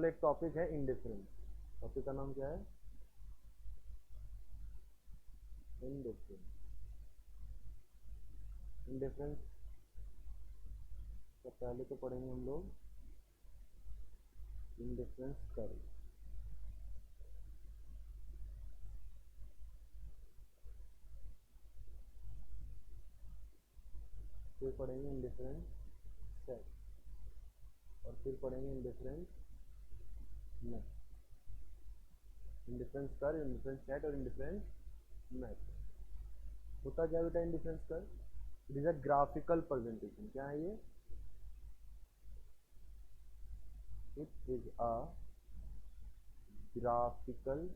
चलो एक टॉपिक है इंडिफरेंस। टॉपिक का नाम क्या है? इंडिफरेंस। इंडिफरेंस तो पहले तो पढ़ेंगे हम लोग इंडिफरेंस कर्व। फिर पढ़ेंगे इंडिफरेंस सेट और फिर पढ़ेंगे indifference math. Indifference curve, indifference set और इंडिफरेंस मैथ। होता क्या बेटा indifference curve? It is a graphical presentation. क्या है ये? It is a graphical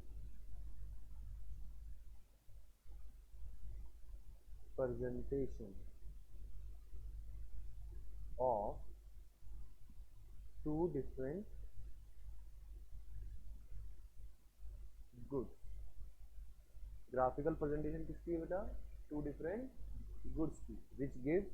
presentation of two different goods। Graphical presentation किसकी है बेटा? टू डिफरेंट गुड्स की। which gives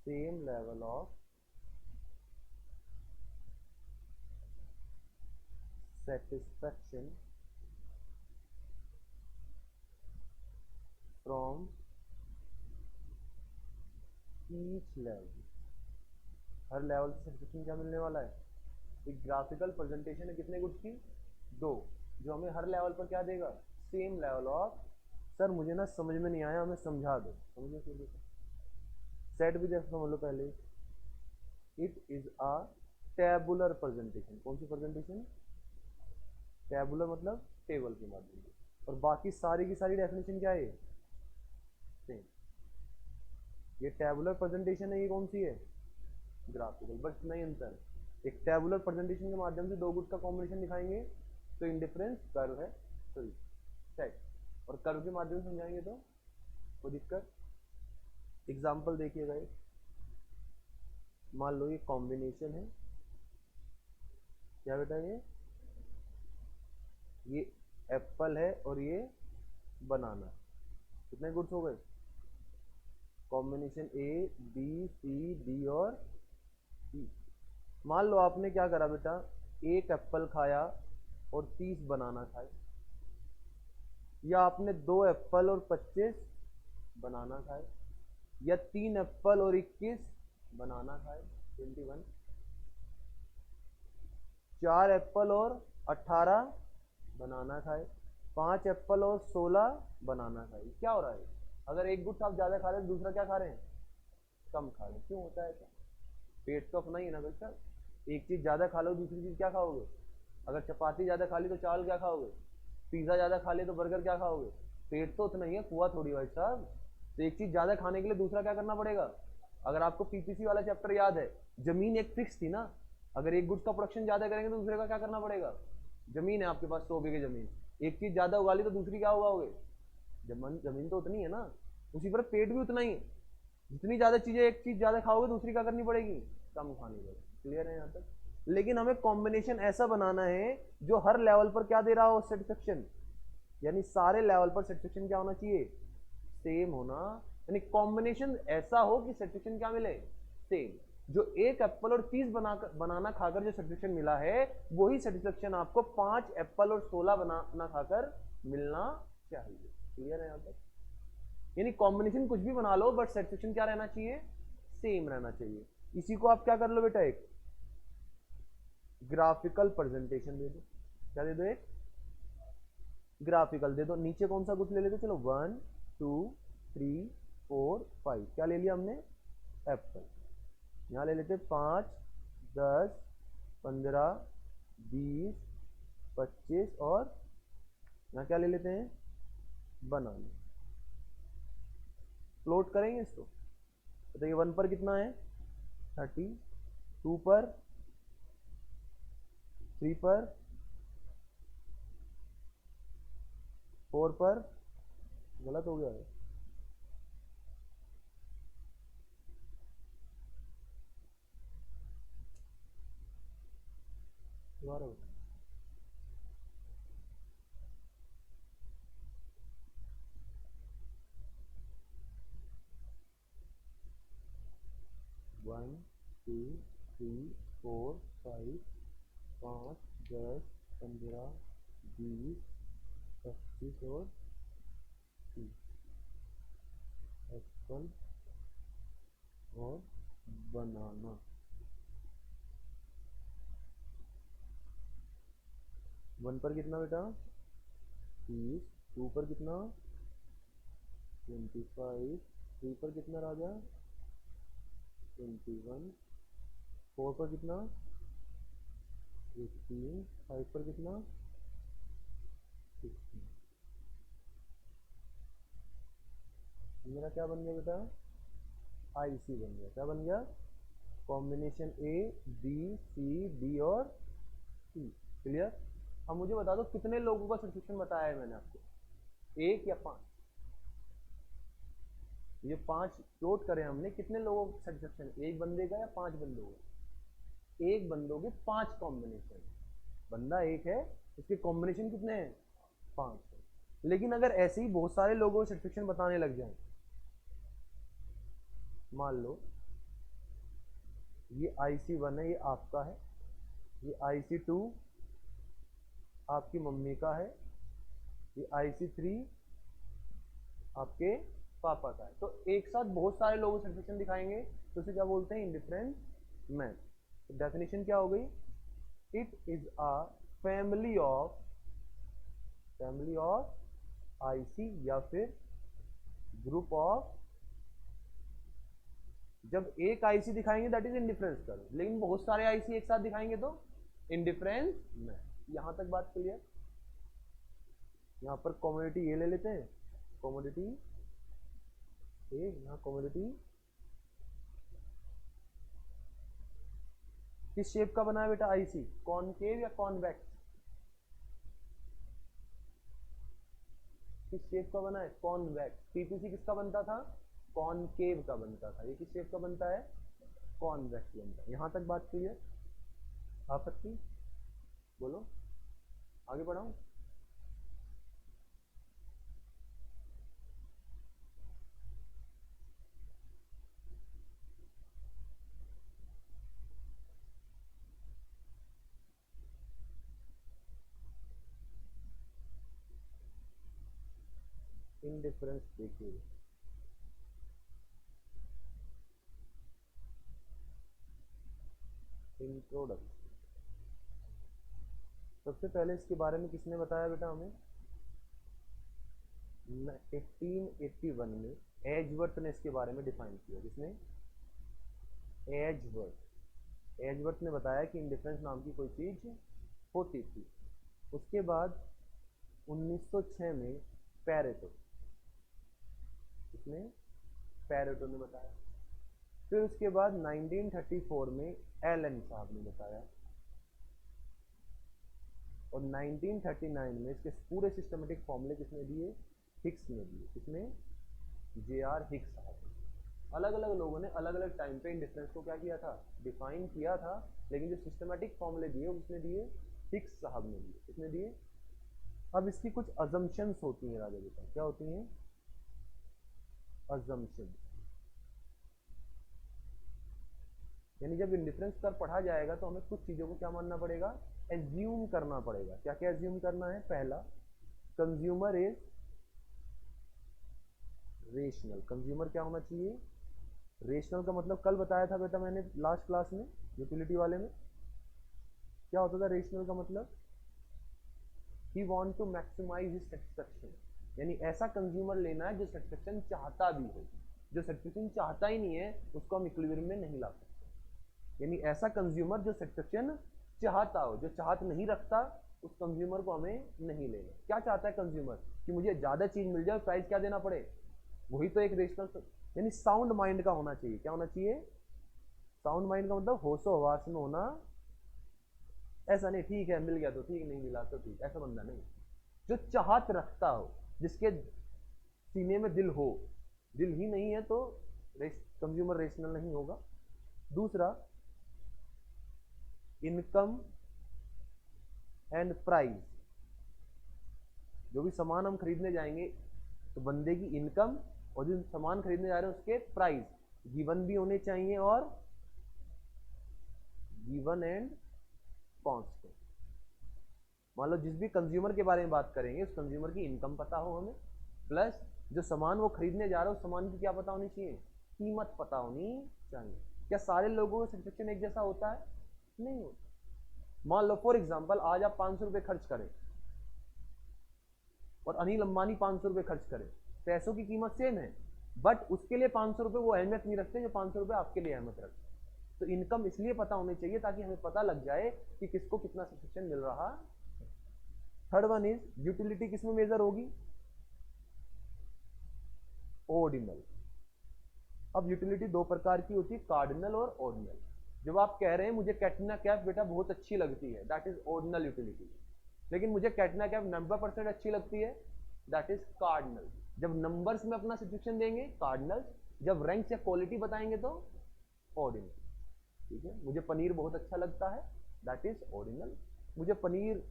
same level of satisfaction from each level। Her level से satisfaction क्या मिलने वाला है? एक ग्राफिकल प्रेजेंटेशन है कितने गुड्स की? दो, जो हमें हर लेवल पर क्या देगा? Same level of. सर मुझे ना समझ में नहीं आया, हमें समझा दो। समझो सेट भी जैसे समझ लो पहले। It is a tabular presentation. कौन सी प्रेजेंटेशन? टेबुलर मतलब टेबल के माध्यम से। और बाकी सारी की सारी डेफिनेशन क्या है? सेम। ये टेबुलर प्रेजेंटेशन है, ये कौन सी है? ग्राफिकल। बट नहीं अंतर, एक टेबुलर प्रेजेंटेशन के माध्यम से दो गुड्स का कॉम्बिनेशन दिखाएंगे तो इंडिफरेंस कर्व है, सॉरी सेट। और कर्व के माध्यम से समझाएंगे तो कोई दिक्कत? एग्जाम्पल देखिएगा। मान लो ये कॉम्बिनेशन है। क्या बेटा? ये एप्पल है और ये बनाना। कितने गुड्स हो गए? Combination A B C D और ई। मान लो आपने क्या करा बेटा, एक एप्पल खाया और 30 बनाना खाए, या आपने 2 एप्पल और 25 बनाना खाए, या 3 एप्पल और 21 बनाना खाए 21, 4 एप्पल और 18 बनाना खाए, 5 एप्पल और 16 बनाना खाए। क्या हो रहा है? अगर एक गुड्स आप ज्यादा खा रहे हैं, दूसरा क्या खा रहे हैं? कम खा रहे हैं। क्यों होता है ऐसा? पेट तो अपना ही है ना बेटा। एक चीज ज्यादा खा लो, दूसरी चीज क्या खाओगे? अगर चपाती ज्यादा खा ली तो चावल क्या खाओगे? पिज्जा ज्यादा खा ली तो बर्गर क्या खाओगे? पेट तो उतना ही है, कुआ थोड़ी भाई साहब। तो एक चीज ज्यादा खाने के लिए दूसरा क्या करना पड़ेगा? अगर आपको पीपीसी वाला चैप्टर याद है, जमीन एक फिक्स थी ना। अगर एक गुड्स का प्रोडक्शन ज्यादा करेंगे तो दूसरे का क्या करना पड़ेगा? जमीन है आपके पास 100 बीघे जमीन, एक चीज ज्यादा उगा ली तो दूसरी क्या उगाओगे? जमीन तो उतनी है ना। उसी पर पेट भी उतना ही है। जितनी ज्यादा चीजें, एक चीज ज्यादा खाओगे दूसरी क्या करनी पड़ेगी? कम खानी पड़ेगी। क्लियर है यहाँ तक? लेकिन हमें कॉम्बिनेशन ऐसा बनाना है जो हर लेवल पर क्या दे रहा हो? सेटिस्फेक्शन। यानी सारे लेवल पर सेटिस्फेक्शन क्या होना चाहिए? सेम होना। यानी कॉम्बिनेशन ऐसा हो कि सेटिस्फेक्शन क्या मिले? सेम। जो एक एप्पल और 30 बनाना खाकर जो सेटिस्फेक्शन मिला है, वही सेटिस्फेक्शन आपको 5 एप्पल और 16 बनाना खाकर मिलना चाहिए। क्लियर है यहाँ तक? यानी कॉम्बिनेशन कुछ भी बना लो, बट सेटिस्फेक्शन क्या रहना चाहिए? सेम रहना चाहिए। इसी को आप क्या कर लो बेटा, एक ग्राफिकल प्रेजेंटेशन दे दो। क्या दे दो? एक ग्राफिकल दे दो। नीचे कौन सा कुछ ले लेते? चलो 1 2 3 4 5। क्या ले लिया हमने? एप्पल। यहाँ ले लेते 5 10 15 20 25 और यहाँ क्या ले लेते हैं? बनाना। प्लॉट करेंगे इसको। बताइए 1 पर कितना है? 30, 2 पर, 3 पर, 4 पर। गलत हो गया है। दोबारा बताओ। 1 2 3 4 5 5 10 15 20 25 और 30 एप्पल और बनाना। 1 पर कितना बेटा 30, 2 पर कितना 25, 3 पर कितना राजा 21, 4 पर कितना 18, 5 पर कितना 16। मेरा क्या बन गया बेटा आईसी बन गया। क्या बन गया combination A B C D और सी। क्लियर। अब मुझे बता दो कितने लोगों का सब्स्टिट्यूशन बताया है मैंने आपको, 1 या 5? ये 5 नोट करें हमने, कितने लोगों का सब्स्टिट्यूशन, एक बंदे का या 5 बंदों का? एक बंदों के 5 कॉम्बिनेशन। बंदा एक है, उसके कॉम्बिनेशन कितने हैं 5 है। लेकिन अगर ऐसे ही बहुत सारे लोगों को सब्स्टिट्यूशन बताने लग जाए, मान लो ये IC1 है, ये आपका है, ये IC2 आपकी मम्मी का है, ये IC3 आपके पापा का है। तो एक साथ बहुत सारे लोगों को सब्स्टिट्यूशन दिखाएंगे तो उसे क्या बोलते हैं इंडिफरेंस मैच। तो डेफिनेशन क्या हो गई, it is a family of IC या फिर ग्रुप ऑफ। जब एक IC दिखाएंगे दैट इज इंडिफरेंस कर्व, लेकिन बहुत सारे IC एक साथ दिखाएंगे तो इंडिफरेंस मैच। यहां तक बात क्लियर। यहां पर कॉमोडिटी ये ले लेते हैं, कॉमोडिटी ए, यहां कॉमोडिटी किस शेप का बना है बेटा IC, कॉनकेव या कॉन्वेक्स? किस शेप का बना है कॉन्वेक्स। PPC किसका बनता था कॉनकेव का बनता था, ये किस शेप का बनता है कॉन्वेक्स बनता है। यहां तक बात क्लियर। आप सकती बोलो, आगे बढ़ाऊं। इंडिफरेंस देखिए, इंट्रोडक्शन। सबसे पहले इसके बारे में किसने बताया बेटा हमें, 1881 में एजवर्थ ने इसके बारे में डिफाइन किया। किसने, एजवर्थ ने बताया कि इंडिफरेंस नाम की कोई चीज होती थी। उसके बाद 1906 में पैरेटो, इसने पैरेटो ने बताया। फिर उसके बाद 1934 में एलन साहब ने बताया, और 1939 में इसके पूरे सिस्टमेटिक फॉर्मूले किसने दिए, हिक्स ने दिए। किसने, JR हिक्स साहब। अलग अलग लोगों ने अलग अलग टाइम पे इंडिफरेंस को क्या किया था, डिफाइन किया था, लेकिन जो सिस्टमेटिक फॉर्मूले दिए उसने दिए हिक्स साहब ने दिए। किसने दिए। अब इसकी कुछ अजम्पशंस होती हैं राजा बेटा, क्या होती हैं अजम्पशन। यानी जब इंडिफरेंस कर्व पढ़ा जाएगा तो हमें कुछ चीजों को क्या मानना पड़ेगा, एज्यूम करना पड़ेगा। क्या क्या एज्यूम करना है, पहला कंज्यूमर इज रेशनल। कंज्यूमर क्या होना चाहिए, रेशनल का मतलब कल बताया था बेटा मैंने लास्ट क्लास में यूटिलिटी वाले में, क्या होता था रेशनल का मतलब, he want to maximise his satisfaction. यानी ऐसा कंज्यूमर लेना है जो सेटिस्फेक्शन चाहता भी हो, जो सेटिस्फेक्शन चाहता ही नहीं है उसको हम इक्विलिब्रियम में नहीं ला सकते। यानी ऐसा कंज्यूमर जो सेटिस्फेक्शन चाहता हो, जो चाहत नहीं रखता उस कंज्यूमर को हमें नहीं लेना। क्या चाहता है कंज्यूमर, कि मुझे ज्यादा चीज मिल जाए, प्राइस क्या देना पड़े, वही तो एक रेशनल। यानी साउंड माइंड का होना चाहिए। क्या होना चाहिए, साउंड माइंड का मतलब होशो हवास में होना। ऐसा नहीं ठीक है मिल गया तो ठीक, नहीं मिला तो ठीक, ऐसा बंदा नहीं। जो चाहत रखता हो, जिसके सीने में दिल हो, दिल ही नहीं है तो कंज्यूमर रेशनल नहीं होगा। दूसरा इनकम एंड प्राइस। जो भी सामान हम खरीदने जाएंगे तो बंदे की इनकम और जो सामान खरीदने जा रहे हैं उसके प्राइस गिवन भी होने चाहिए और गिवन एंड कांस्टेंट। मान लो जिस भी कंज्यूमर के बारे में बात करेंगे उस कंज्यूमर की इनकम पता हो हमें, प्लस जो सामान वो खरीदने जा रहा है उस सामान की क्या पता होनी चाहिए, कीमत पता होनी चाहिए। क्या सारे लोगों का सैटिस्फैक्शन एक जैसा होता है? नहीं होता। मान लो फॉर एग्जांपल आज आप 500 रुपये खर्च करें और अनिल अंबानी 500 रुपये खर्च करें, पैसों की कीमत सेम है, बट उसके लिए 500 रुपये वो अहमियत नहीं रखते जो 500 रुपये आपके लिए अहमियत रखते। तो इनकम इसलिए पता होनी चाहिए ताकि हमें पता लग जाए कि किसको कितना सब्सक्रिप्शन मिल रहा। थर्ड वन इज यूटिलिटी किसमें मेजर होगी, ऑर्डिनल। अब यूटिलिटी दो प्रकार की होती है, कार्डिनल और ऑर्डिनल। जब आप कह रहे हैं मुझे कैटरीना कैफ बेटा बहुत अच्छी लगती है, दैट इज ऑर्डिनल यूटिलिटी। लेकिन मुझे कैटरीना कैफ 90% अच्छी लगती है, दैट इज कार्डिनल। जब नंबर्स में अपना सब्सक्रिप्शन देंगे कार्डिनल, जब रैंक या क्वालिटी बताएंगे तो ऑर्डिनल। ठीक है, मुझे पनीर बहुत अच्छा लगता है, दैट इज ऑर्डिनल। मुझे पनीर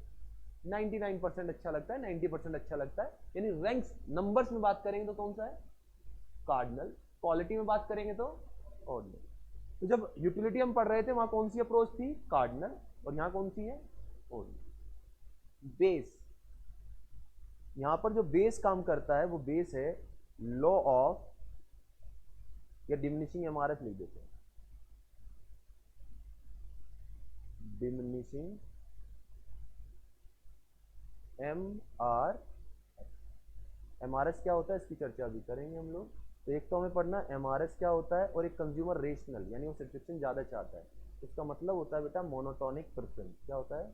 99% अच्छा लगता है, 90% अच्छा लगता है, यानी रैंक्स नंबर्स में बात करेंगे तो कौन सा है, कार्डिनल। क्वालिटी में बात करेंगे तो ऑर्डिनल। तो जब यूटिलिटी हम पढ़ रहे थे वहां कौन सी अप्रोच थी, कार्डिनल, और यहां कौन सी है, ऑर्डिनल। बेस, यहां पर जो बेस काम करता है वो बेस है लॉ ऑफ, या डिमिनिशिंग एमआरएस लिख देते हैं, डिमिनिशिंग एमआरएस क्या होता है इसकी चर्चा अभी करेंगे हम लोग। तो एक तो हमें पढ़ना एमआरएस क्या होता है, और एक कंज्यूमर रेशनल, यानी वो सब्सक्रिप्शन ज्यादा चाहता है, इसका मतलब होता है बेटा मोनोटोनिक प्रेफरेंस। क्या होता है,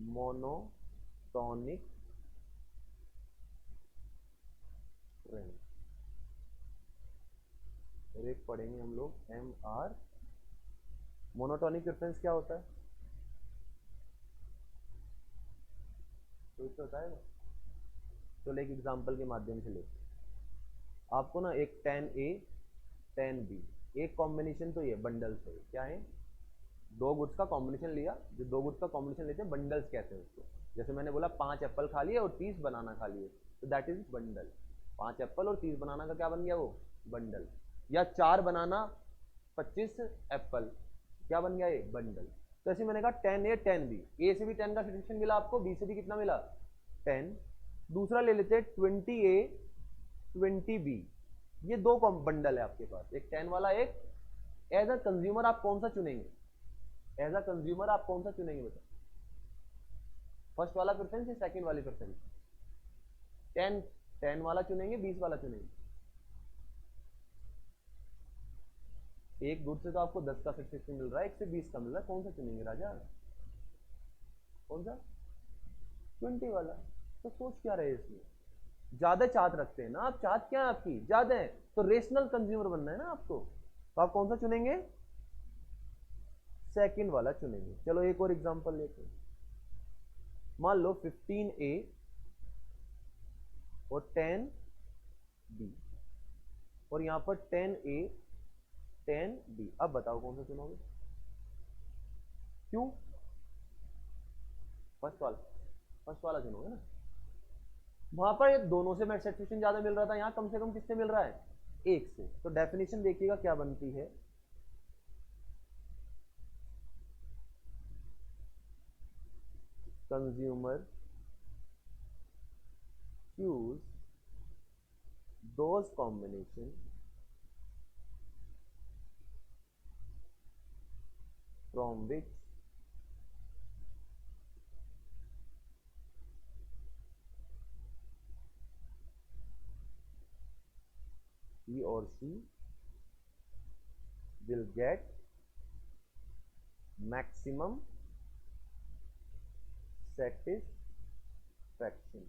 मोनोटोनिक प्रेफरेंस। और एक पढ़ेंगे हम लोग एम आर, मोनोटोनिक प्रेफरेंस क्या होता है, तो इसको बताएगा। चलो एक एग्जांपल के माध्यम से लेते हैं। आपको ना एक 10A 10B, एक कॉम्बिनेशन तो ये बंडल्स है, क्या है, दो गुड्स का कॉम्बिनेशन लिया, जो दो गुड्स का कॉम्बिनेशन लेते हैं बंडल्स कहते हैं उसको। जैसे मैंने बोला 5 एप्पल खा लिए और 30 बनाना खा लिए, तो दैट इज बंडल। 5 एप्पल और 30 बनाना का क्या बन गया, वो बंडल। या 4 बनाना 25 एप्पल, क्या बन गया, ये बंडल। तो ऐसे मैंने कहा 10A 10B, ए से भी 10 का सब्सक्रिप्शन मिला आपको, बी से भी कितना मिला, 10। दूसरा ले लेते 20A 20B, ये दो बंडल है आपके पास, एक 10 वाला एक। एज अ कंज्यूमर आप कौन सा चुनेंगे, एज अ कंज्यूमर आप कौन सा चुनेंगे बेटा, फर्स्ट वाला प्रेफरेंस या सेकंड वाली प्रेफरेंस, 10 10 वाला चुनेंगे 20 वाला चुनेंगे। एक गुड से तो आपको 10 का सब्सक्रिप्शन मिल रहा है, एक से 20 का मिल रहा है, कौन सा चुनेंगे राजा, कौन सा, 20 वाला। तो सोच क्या रहे इसमें, ज्यादा चाहत रखते हैं ना आप, चाहत क्या है आपकी, ज्यादा है, तो रेशनल कंज्यूमर बनना है ना आपको, तो आप कौन सा चुनेंगे, सेकंड वाला चुनेंगे। चलो एक और एग्जांपल लेते हैं। मान लो 15A और 10B, और यहां पर 10A 10B। अब बताओ कौन सा चुनोगे, क्यों, फर्स्ट वाला चुनोगे ना, वहां पर दोनों से सैटिस्फैक्शन ज्यादा मिल रहा था, यहां कम से कम किससे मिल रहा है, एक से। तो डेफिनेशन देखिएगा क्या बनती है, consumer choose those combination from which he or she will get maximum satisfaction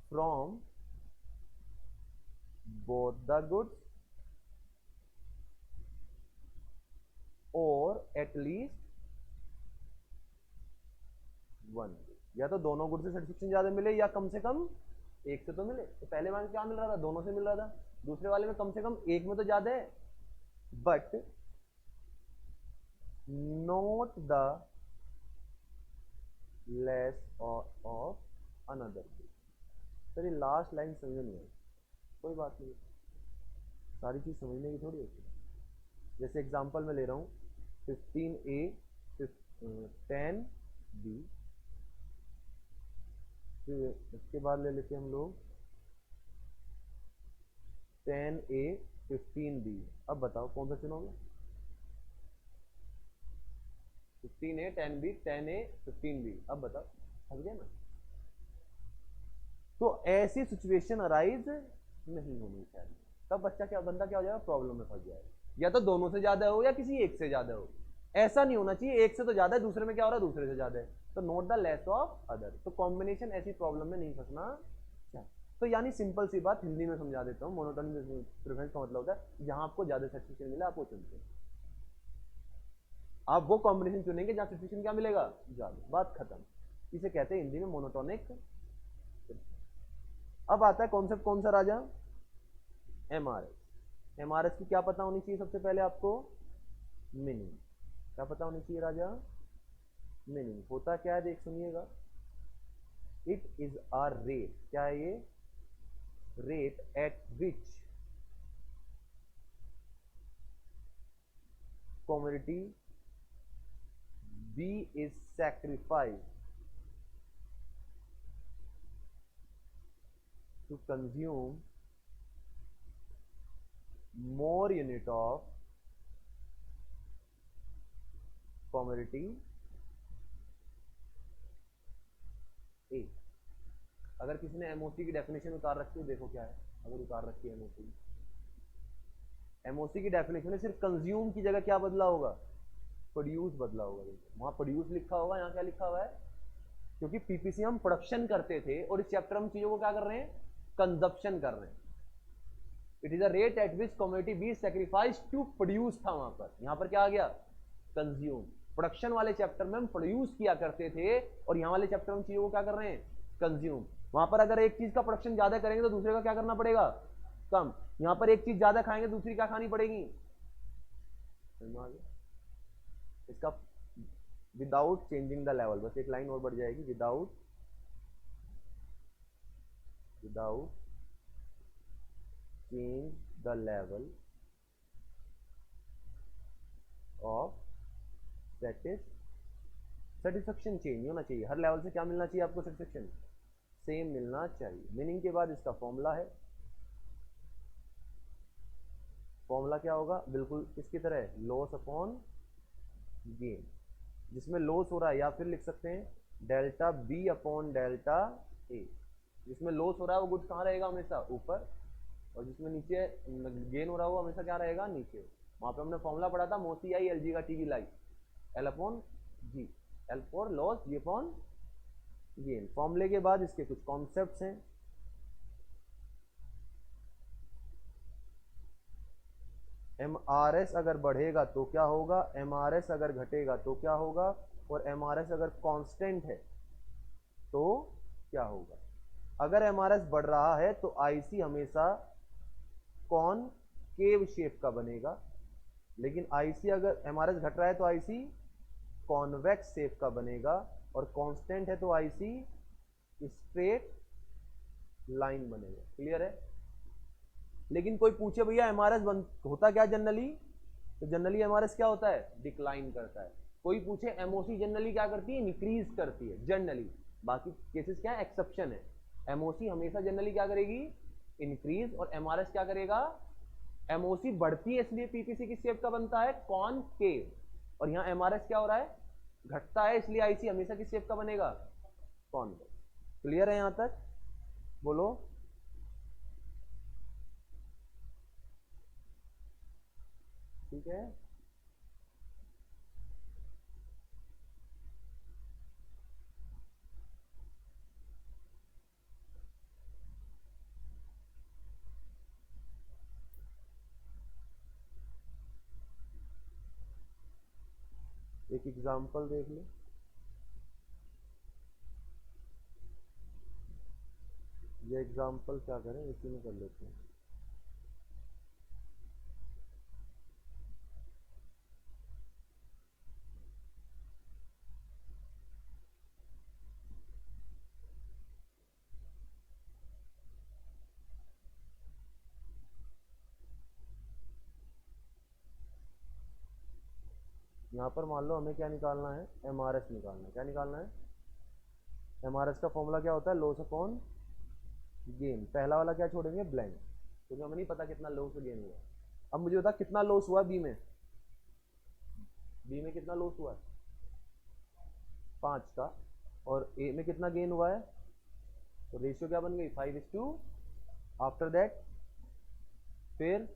from both the goods or at least one। या तो दोनों गुड से सेटिस्फेक्शन ज्यादा मिले या कम से कम एक से तो मिले। तो पहले वाले में क्या मिल रहा था, दोनों से मिल रहा था, दूसरे वाले में कम से कम एक में तो ज्यादा है, but not the less of another. Sir ये लास्ट लाइन समझ नहीं आई, कोई बात नहीं, सारी चीज़ समझने की थोड़ी होती है। जैसे एग्जांपल में ले रहा हूँ 15A 10B, फिर इसके बाद ले लेते हैं हम लोग 10A 15B। अब बताओ कौन सा चुनोगे? 15A 10B 10A 15B। अब बताओ, समझ गए ना? तो ऐसी सिचुएशन अराइज नहीं होनी चाहिए। तब बंदा क्या हो जाएगा? प्रॉब्लम में फंस जाएगा। या तो दोनों से ज्यादा हो या किसी एक से ज्यादा हो। ऐसा नहीं होना चाहिए एक से तो ज्यादा है, दूसरे में क्या हो रहा है? दूसरे से ज्यादा है, तो note the less of other. तो कॉम्बिनेशन ऐसी प्रॉब्लम में नहीं फंसना चाहिए। तो यानी सिंपल सी बात हिंदी में समझा देता हूँ। मोनोटोनिक प्रेफरेंस का मतलब होता है जहां आपको ज्यादा सैटिस्फैक्शन मिला आप वो चुनते हैं। आप वो कॉम्बिनेशन चुनेंगे जहां सैटिस्फैक्शन क्या मिलेगा? ज्यादा। बात खत्म। इसे कहते हैं हिंदी में मोनोटोनिक। अब आता है कॉन्सेप्ट कौन सा राजा? एमआरएस। एमआरएस की क्या पता होनी चाहिए सबसे पहले आपको? मीनिंग। क्या पता होनी चाहिए राजा? मीनिंग। होता क्या है देख सुनिएगा। It is a rate. क्या है ये? Rate at which commodity B is sacrifice to consume more unit of commodity A। अगर किसी ने एमओसी की डेफिनेशन उतार रखी हो, देखो क्या है। अगर उतार रखी है एमओसी, एमओसी की डेफिनेशन में सिर्फ कंज्यूम की जगह क्या बदला होगा? प्रोड्यूस बदला होगा। देखो वहां प्रोड्यूस लिखा होगा, यहाँ क्या लिखा हुआ है? क्योंकि पीपीसी हम प्रोडक्शन करते थे और इस चैप्टर में चीजों को क्या कर रहे हैं? कंजप्शन कर रहे हैं। It is a rate at which commodity B sacrifice to produce था वहां पर, यहां पर क्या आ गया? कंज्यूम। प्रोडक्शन वाले चैप्टर में हम प्रोड्यूस किया करते थे और यहां वाले चैप्टर में चीजों को क्या कर रहे हैं? कंज्यूम। वहां पर अगर एक चीज का प्रोडक्शन ज्यादा करेंगे तो दूसरे का क्या करना पड़ेगा? कम। यहां पर एक चीज ज्यादा खाएंगे दूसरी क्या खानी पड़ेगी? इसका विदाउट चेंजिंग द लेवल, बस एक लाइन और बढ़ जाएगी। Without change the level of satisfaction change नहीं होना चाहिए। हर लेवल से क्या मिलना चाहिए आपको? सेटिस्फेक्शन सेम मिलना चाहिए। मीनिंग के बाद इसका फॉर्मूला है। फॉर्मूला क्या होगा? बिल्कुल किसकी तरह? Loss upon gain. जिसमें लॉस हो रहा है या फिर लिख सकते हैं delta B upon delta A. जिसमें लॉस हो रहा है वो गुड्स कहाँ रहेगा? हमेशा ऊपर। और जिसमें नीचे गेन हो रहा है वो हमेशा क्या रहेगा? नीचे। वहां पे हमने फॉर्मूला पढ़ा था मोसी आई एल जी का, टीवी लाई L upon G. L for loss, G upon gain. फॉर्मूले के बाद इसके कुछ कॉन्सेप्ट्स हैं। एमआरएस अगर बढ़ेगा तो क्या होगा? एमआरएस अगर घटेगा तो क्या होगा? और एमआरएस अगर कांस्टेंट है तो क्या होगा? अगर एमआरएस बढ़ रहा है तो आईसी हमेशा कॉनकेव शेप का बनेगा, लेकिन आईसी अगर एमआरएस घट रहा है तो आईसी कॉन्वेक्स शेप का बनेगा, और कांस्टेंट है तो आईसी स्ट्रेट लाइन बनेगा। क्लियर है? लेकिन कोई पूछे भैया एमआरएस होता क्या जनरली, तो जनरली एमआरएस क्या होता है? डिक्लाइन करता है। कोई पूछे एमओसी जनरली क्या करती है? इंक्रीज करती है जनरली। बाकी केसेस क्या है? एक्सेप्शन है। एमओसी हमेशा जनरली क्या करेगी? इंक्रीज। और एमआरएस क्या करेगा? एमओसी बढ़ती है इसलिए पीपीसी किस शेप का बनता है? कॉनकेव। और यहां एमआरएस क्या हो रहा है? घटता है, इसलिए आईसी हमेशा किस शेप का बनेगा? कॉन्वेक्स। क्लियर है यहां तक? बोलो। ठीक है। एक एग्जांपल देख लो। ये एग्जांपल क्या करें, इसी में कर लेते हैं। यहाँ पर मान लो हमें क्या निकालना है, एमआरएस निकालना है। क्या निकालना है? एमआरएस का फॉर्मूला क्या होता है? Loss upon gain. पहला वाला क्या छोड़ेंगे? ब्लैंक, क्योंकि हमें नहीं पता कितना लॉस गेन हुआ। अब मुझे बता कितना लॉस हुआ बी में। बी में कितना लॉस हुआ है? 5 का। और ए में कितना गेन हुआ है? तो रेशियो क्या बन गई? 5:2। आफ्टर दैट फिर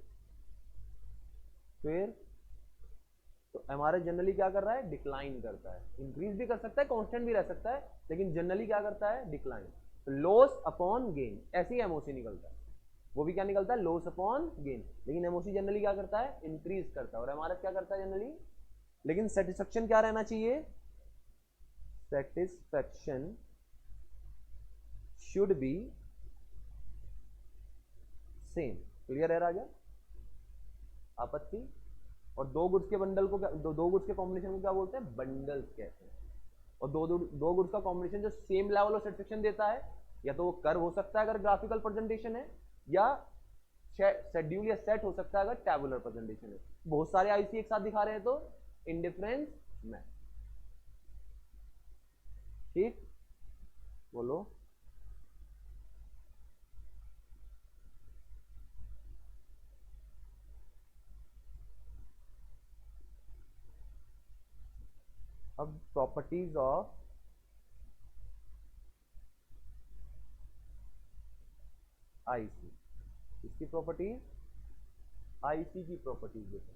तो एमआरएस जनरली क्या कर रहा है? डिक्लाइन करता है। इंक्रीज भी कर सकता है, कांस्टेंट भी रह सकता है, लेकिन जनरली क्या करता है? डिक्लाइन। तो लॉस अपॉन गेन, ऐसे ही एमओसी निकलता है। वो भी क्या निकलता है? Loss upon gain. लेकिन एमओसी जनरली क्या करता है? इंक्रीज करता है। और एमआरएस क्या करता है जनरली? लेकिन सेटिस्फेक्शन क्या रहना चाहिए? Satisfaction should be same. Clear है राजा? आपत्ति? और दो गुड्स के बंडल को क्या, दो गुड्स के कॉम्बिनेशन को क्या बोलते हैं? बंडल्स कहते हैं। और दो गुड्स का कॉम्बिनेशन जो सेम लेवल ऑफ सेटिस्फेक्शन देता है, या तो वो कर्व हो सकता है अगर ग्राफिकल प्रेजेंटेशन है, या शेड्यूल या सेट हो सकता है अगर टेबुलर प्रेजेंटेशन है। बहुत सारे आईसी एक साथ दिखा रहे हैं तो इंडिफरेंस मैच। ठीक, बोलो। अब प्रॉपर्टीज ऑफ आईसी, इसकी प्रॉपर्टीज, आईसी की प्रॉपर्टीज देखो।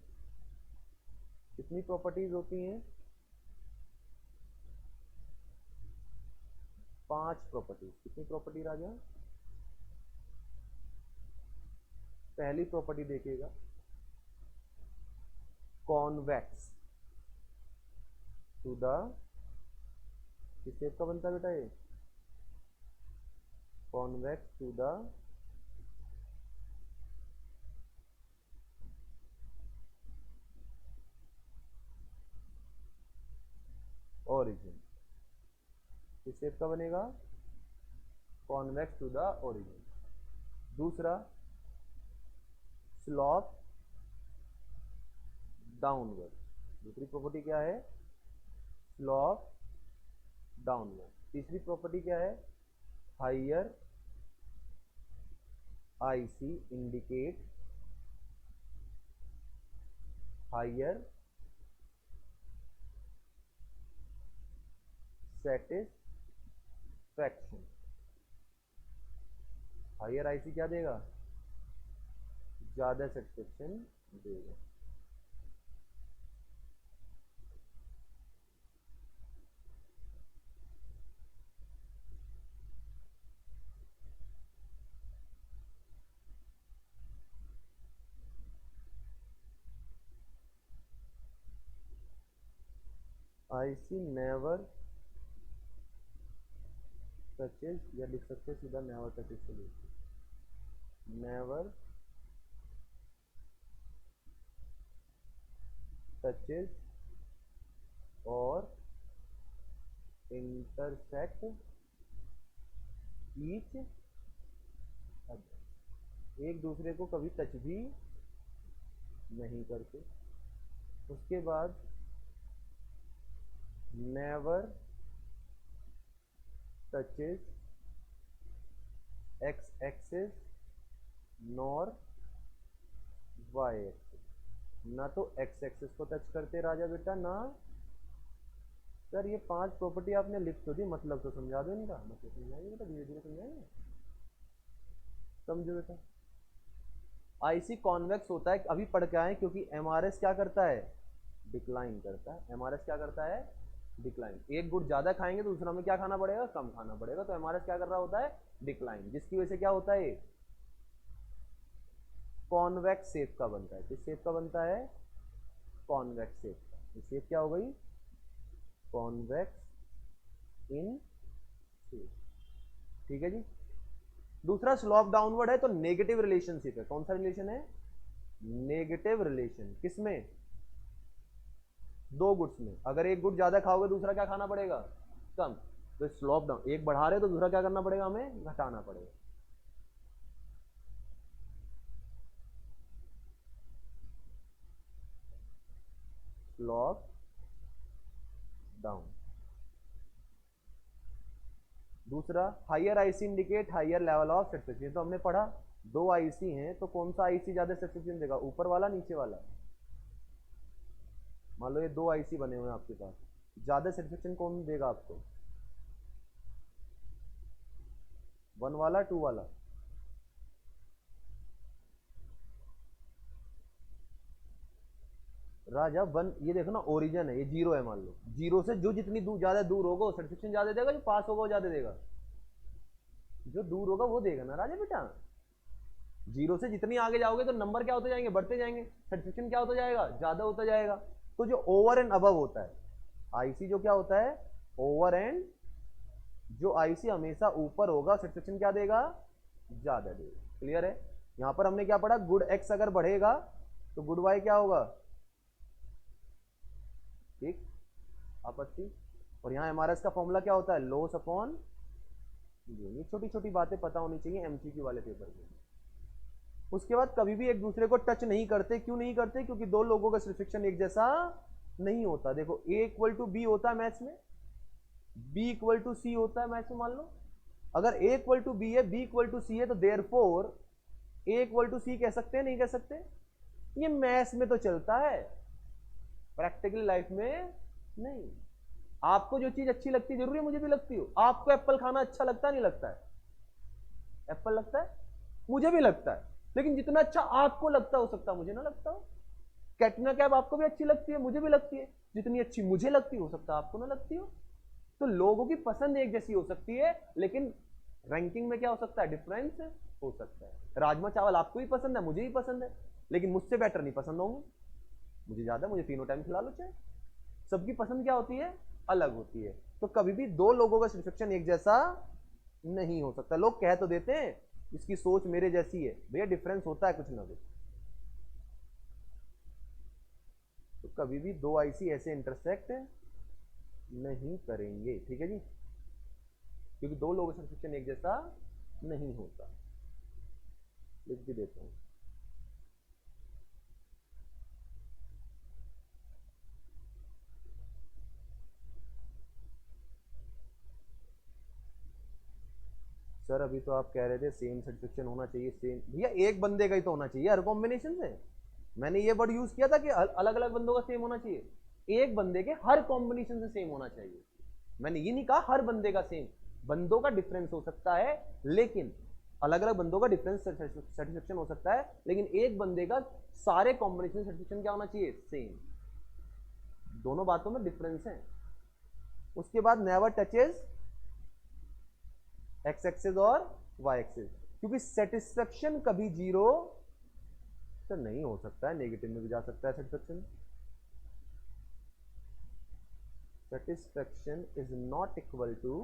कितनी प्रॉपर्टीज होती हैं? 5 प्रॉपर्टीज। कितनी प्रॉपर्टी राजा? पहली प्रॉपर्टी देखिएगा, कॉन्वेक्स टू द, किस शेप का बनता है बेटा ये? Convex to the origin. किस शेप का बनेगा? Convex to the origin. दूसरा, स्लॉप डाउनवर्ड। दूसरी प्रॉपर्टी क्या है? Slope downward. तीसरी प्रॉपर्टी क्या है? Higher IC indicate higher satisfaction. Higher IC क्या देगा? ज्यादा सेटिस्फैक्शन देगा। आईसी नेवर टचेज, या लिख सकते हैं सीधा never touches solution. Never touches और इंटरसेक्ट ईच अदर। एक दूसरे को कभी टच भी नहीं करते। उसके बाद never touches X axis nor Y axis. ना तो एक्स एक्सिस को टच करते राजा बेटा, ना। सर ये 5 प्रॉपर्टी आपने लिख तो दी, मतलब तो समझा दो इनका। मतलब समझाइए बेटा, धीरे धीरे समझाइए, समझो बेटा। आईसी कॉन्वेक्स होता है, अभी पढ़ के आए, क्योंकि एमआरएस क्या करता है? डिक्लाइन करता है। एमआरएस क्या करता है? डिक्लाइन। एक गुड़ ज्यादा खाएंगे तो दूसरा में क्या खाना पड़ेगा? कम खाना पड़ेगा। तो एमआरएस क्या कर रहा होता है? डिक्लाइन, जिसकी वजह से क्या होता है? कॉन्वेक्स शेप का बनता है। किस शेप का बनता है? कॉन्वेक्स शेप का। शेप क्या हो गई? Convex in shape. ठीक है जी। दूसरा, स्लोप डाउनवर्ड है तो नेगेटिव रिलेशनशिप है। कौन सा रिलेशन है? Negative relation. किसमें? दो गुड्स में। अगर एक गुड ज्यादा खाओगे दूसरा क्या खाना पड़ेगा? कम। तो स्लोप डाउन, एक बढ़ा रहे तो दूसरा क्या करना पड़ेगा? हमें घटाना पड़ेगा। Slope down. दूसरा, higher IC indicate higher level of satisfaction. तो हमने पढ़ा दो आईसी हैं तो कौन सा आईसी ज्यादा सैटिस्फैक्शन देगा, ऊपर वाला नीचे वाला। मान लो ये दो आईसी बने हुए हैं आपके पास, ज्यादा सैटिस्फैक्शन कौन देगा आपको, 1 वाला 2 वाला। राजा 1, ये देखो ना ओरिजिन है, ये 0 है, मान लो 0 से जो जितनी ज्यादा दूर होगा वो सैटिस्फैक्शन ज्यादा देगा, जो पास होगा वो ज्यादा देगा, जो दूर होगा वो देगा ना राजा बेटा। 0 से जितनी आगे जाओगे तो नंबर क्या होते जाएंगे, बढ़ते जाएंगे, सैटिस्फैक्शन क्या होता जाएगा, ज्यादा होता जाएगा। तो जो ओवर एंड अबव होता है आईसी, जो क्या होता है ओवर एंड, जो आईसी हमेशा ऊपर होगा सैटिस्फैक्शन क्या देगा, ज्यादा देगा। क्लियर है। यहां पर हमने क्या पढ़ा, गुड एक्स अगर बढ़ेगा तो गुड वाई क्या होगा, ठीक, आपत्ति। और यहां हमारा इसका फॉर्मूला क्या होता है, लॉस अपॉन। ये छोटी छोटी बातें पता होनी चाहिए एमसीक्यू वाले पेपर में। उसके बाद कभी भी एक दूसरे को टच नहीं करते। क्यों नहीं करते, क्योंकि दो लोगों का सैटिस्फैक्शन एक जैसा नहीं होता। देखो ए इक्वल टू बी होता है मैथ्स में, बी इक्वल टू सी होता है मैथ्स में। मान लो अगर ए इक्वल टू बी है, बी इक्वल टू सी है, तो देयरफॉर ए इक्वल टू सी कह सकते हैं, नहीं कह सकते। ये मैथ्स में तो चलता है, प्रैक्टिकल लाइफ में नहीं। आपको जो चीज अच्छी लगती है जरूरी है मुझे भी लगती हो। आपको एप्पल खाना अच्छा लगता नहीं लगता है, एप्पल लगता है, मुझे भी लगता है, लेकिन जितना अच्छा आपको लगता हो सकता मुझे ना लगता हो। कैटरीना कैफ आपको भी अच्छी लगती है, मुझे भी लगती है, जितनी अच्छी मुझे लगती हो सकता आपको ना लगती हो। तो लोगों की पसंद एक जैसी हो सकती है, लेकिन रैंकिंग में क्या हो सकता है, डिफरेंस हो सकता है। राजमा चावल आपको भी पसंद है, मुझे भी पसंद है, लेकिन मुझसे बेटर नहीं पसंद होंगे, मुझे ज्यादा, मुझे तीनों टाइम खिला लो चाहे। सबकी पसंद क्या होती है, अलग होती है। तो कभी भी दो लोगों का सैटिस्फैक्शन एक जैसा नहीं हो सकता। लोग कह तो देते हैं इसकी सोच मेरे जैसी है, भैया डिफरेंस होता है कुछ ना कुछ। तो कभी भी दो आईसी ऐसे इंटरसेक्ट नहीं करेंगे, ठीक है जी, क्योंकि दो लोगों का सैटिस्फैक्शन एक जैसा नहीं होता। लिख भी देता हूं। सर अभी तो आप कह रहे थे सेम सैटिस्फैक्शन होना चाहिए, सेम, भैया एक बंदे का ही तो होना चाहिए हर कॉम्बिनेशन से। मैंने ये वर्ड यूज किया था कि अलग अलग बंदों का सेम होना चाहिए, एक बंदे के हर कॉम्बिनेशन से सेम होना चाहिए। मैंने ये नहीं कहा हर बंदे का सेम, बंदों का डिफरेंस हो सकता है, लेकिन अलग अलग बंदों का डिफरेंस सेटिस्फेक्शन हो सकता है, लेकिन एक बंदे का सारे कॉम्बिनेशन सेटिस्फेक्शन क्या होना चाहिए, सेम। दोनों बातों में डिफरेंस है। उसके बाद नेवर टचेस एक्स एक्सिस और वाई एक्सिस, क्योंकि सेटिस्फेक्शन कभी जीरो तो नहीं हो सकता है, नेगेटिव में भी जा सकता है satisfaction. Satisfaction is not equal to,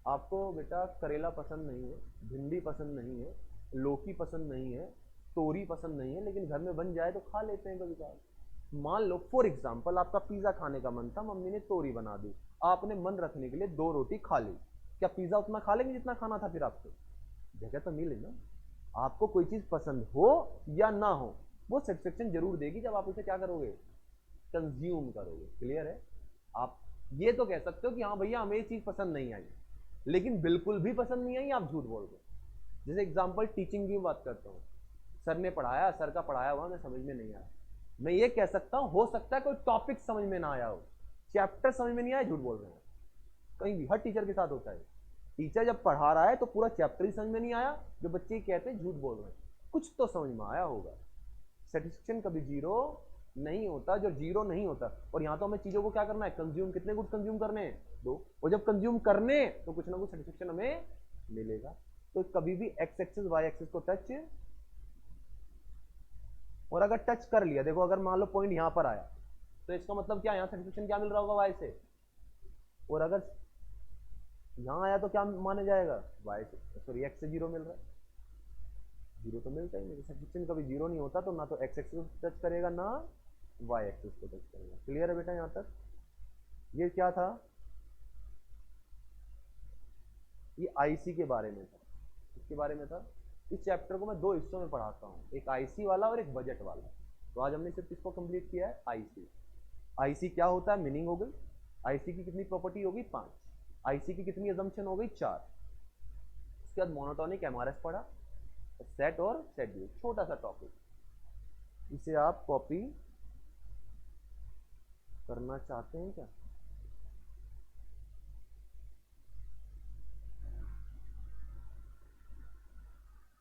आपको बेटा करेला पसंद नहीं है, भिंडी पसंद नहीं है, लौकी पसंद नहीं है, तोरी पसंद नहीं है, लेकिन घर में बन जाए तो खा लेते हैं कभी कभार। मान लो फॉर एग्जांपल आपका पिज्जा खाने का मन था, मम्मी ने तोरी बना दी, आपने मन रखने के लिए 2 रोटी खा ली, क्या पिज्जा उतना खा लेंगे जितना खाना था? फिर आपको जगह तो मिले ना। आपको कोई चीज पसंद हो या ना हो, वो सेटिस्फेक्शन जरूर देगी जब आप उसे क्या करोगे, कंज्यूम करोगे। क्लियर है। आप ये तो कह सकते हो कि हाँ भैया हमें ये चीज पसंद नहीं आई, लेकिन बिल्कुल भी पसंद नहीं आई, आप झूठ बोल रहे हो। जैसे एग्जांपल टीचिंग की बात करता हूँ, सर ने पढ़ाया, सर का पढ़ाया हुआ मैं समझ में नहीं आया, मैं ये कह सकता हूँ हो सकता है कोई टॉपिक समझ में ना आया हो, चैप्टर समझ में नहीं आया, झूठ बोल रहे हैं। कहीं भी हर टीचर के साथ होता है, टीचर जब पढ़ा रहा है तो पूरा चैप्टर ही समझ में नहीं आया, जो बच्चे कहते हैं झूठ बोल रहे हैं, कुछ तो समझ में आया होगा। सेटिस्फेक्शन कभी जीरो नहीं होता, जो जीरो नहीं होता। और यहां तो हमें चीजों को क्या करना है, कंज्यूम। कितने गुड कंज्यूम करने हैं, 2। और जब कंज्यूम करने तो कुछ ना कुछ सेटिस्फेक्शन हमें मिलेगा। तो कभी भी एक्स एक्सिस वाई एक्सिस को टच, और अगर टच कर लिया, देखो अगर मान लो पॉइंट यहां पर आया तो इसका मतलब क्या, यहां सेटिस्फेक्शन क्या मिल रहा होगा, वाई से। और अगर यहां आया तो क्या माने जाएगा, वाई से, सॉरी एक्स से जीरो मिल रहा है, जीरो तो मिलता ही नहीं। सेटिस्फेक्शन कभी जीरो नहीं होता, तो ना तो एक्स एक्सिस को टच करेगा ना वाई एक्सिस को टच करेगा। क्लियर है बेटा यहां तक। ये क्या था, ये आईसी के बारे में था, इसके बारे में था। इस चैप्टर को मैं 2 हिस्सों में पढ़ाता हूँ, एक आईसी वाला और एक बजट वाला। तो आज हमने सिर्फ किसको कंप्लीट किया है, आईसी। आईसी क्या होता है, मीनिंग हो गई। आईसी की कितनी प्रॉपर्टी होगी, 5। आईसी की कितनी अजम्पशन हो गई, 4। उसके बाद मोनोटोनिक एमआरएफ पढ़ा, सेट और शेड्यूल, छोटा सा टॉपिक, इसे आप कॉपी करना चाहते हैं क्या?